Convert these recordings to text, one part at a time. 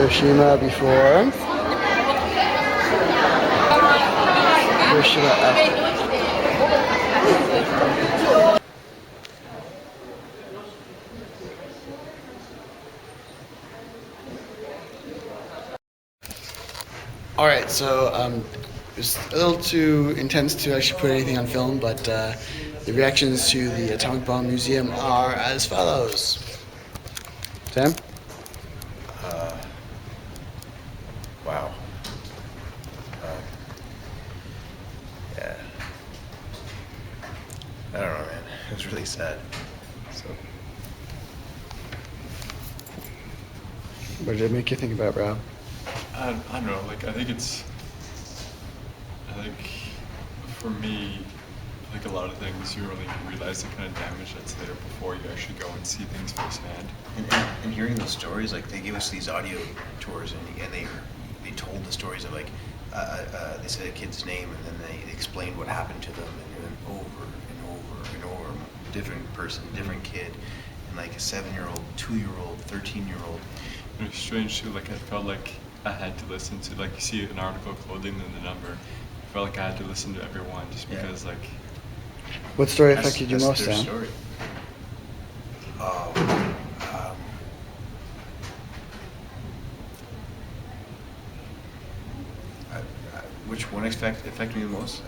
Hiroshima before. Hiroshima after. Alright, so it's a little too intense to actually put anything on film, but the reactions to the Atomic Bomb Museum are as follows. Sam? Wow. Yeah. I don't know, man. It was really sad. So. What did it make you think about, Rob? I don't know, like, I think for me, like a lot of things, you really realize the kind of damage that's there before you actually go and see things firsthand. And hearing those stories, like, they gave us these audio tours, and they told the stories of, like, they said a kid's name, and then they explained what happened to them, and then over and over and over, different person, different kid, and like a 7-year-old, 2-year-old, 13-year-old. And it was strange too, like I felt like I had to listen to, like you see an article clothing and the number, I felt like I had to listen to everyone just because like. What story affected you most, their Sam? Story. Which one affected me the most?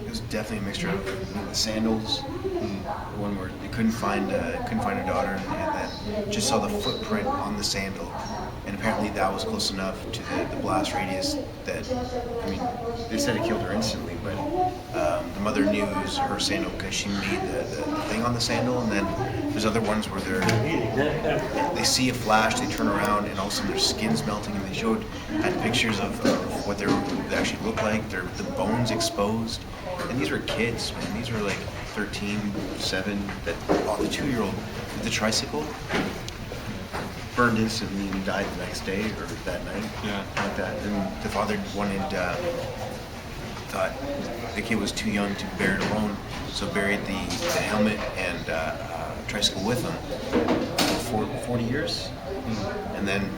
It was definitely a mixture of the sandals, the one where they couldn't find a daughter, and then just saw the footprint on the sandal, and apparently that was close enough to the blast radius that, I mean, they said it killed her instantly, but the mother knew it was her sandal because she made the thing on the sandal, and then there's other ones where they see a flash, they turn around, and all of a sudden their skin's melting, and had pictures of what they actually look like, the bones exposed. And these were kids, man. These were like 13, 7. The 2-year-old with the tricycle burned instantly and died the next day or that night. Yeah. Like that. And the father thought the kid was too young to bear it alone, so buried the helmet and tricycle with him for 40 years. And then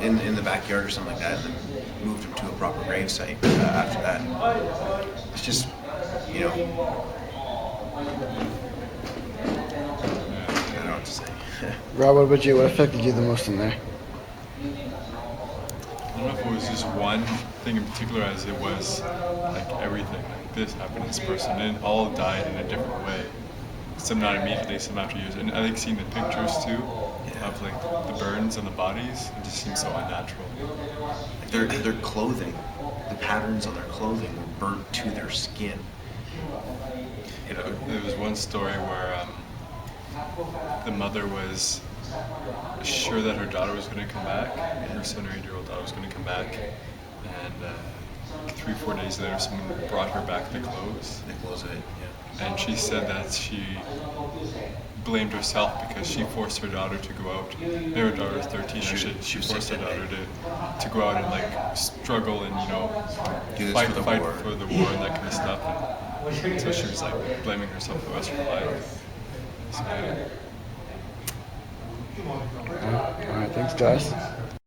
in the backyard or something like that, and then moved him to a proper grave site after that. It's just, you know, I don't know what to say. Rob, what about you? What affected you the most in there? I don't know if it was just one thing in particular as it was like everything. Like this happened to this person and all died in a different way. Some not immediately, some after years. And I like seeing the pictures too of like the burns on the bodies. It just seems so unnatural. Like their clothing, the patterns on their clothing were burnt to their skin. You know, there was one story where the mother was sure that her daughter was going to come back, her 7 or 8-year-old daughter was going to come back, and 3-4 days later someone brought her back the clothes. The clothes of it, yeah. And she said that she blamed herself because she forced her daughter to go out. Her daughter was 13, she forced her daughter to go out and like struggle and, you know, fight for the war and that kind of stuff. And so she was like blaming herself for the rest of her life. So, yeah. Alright, thanks, guys.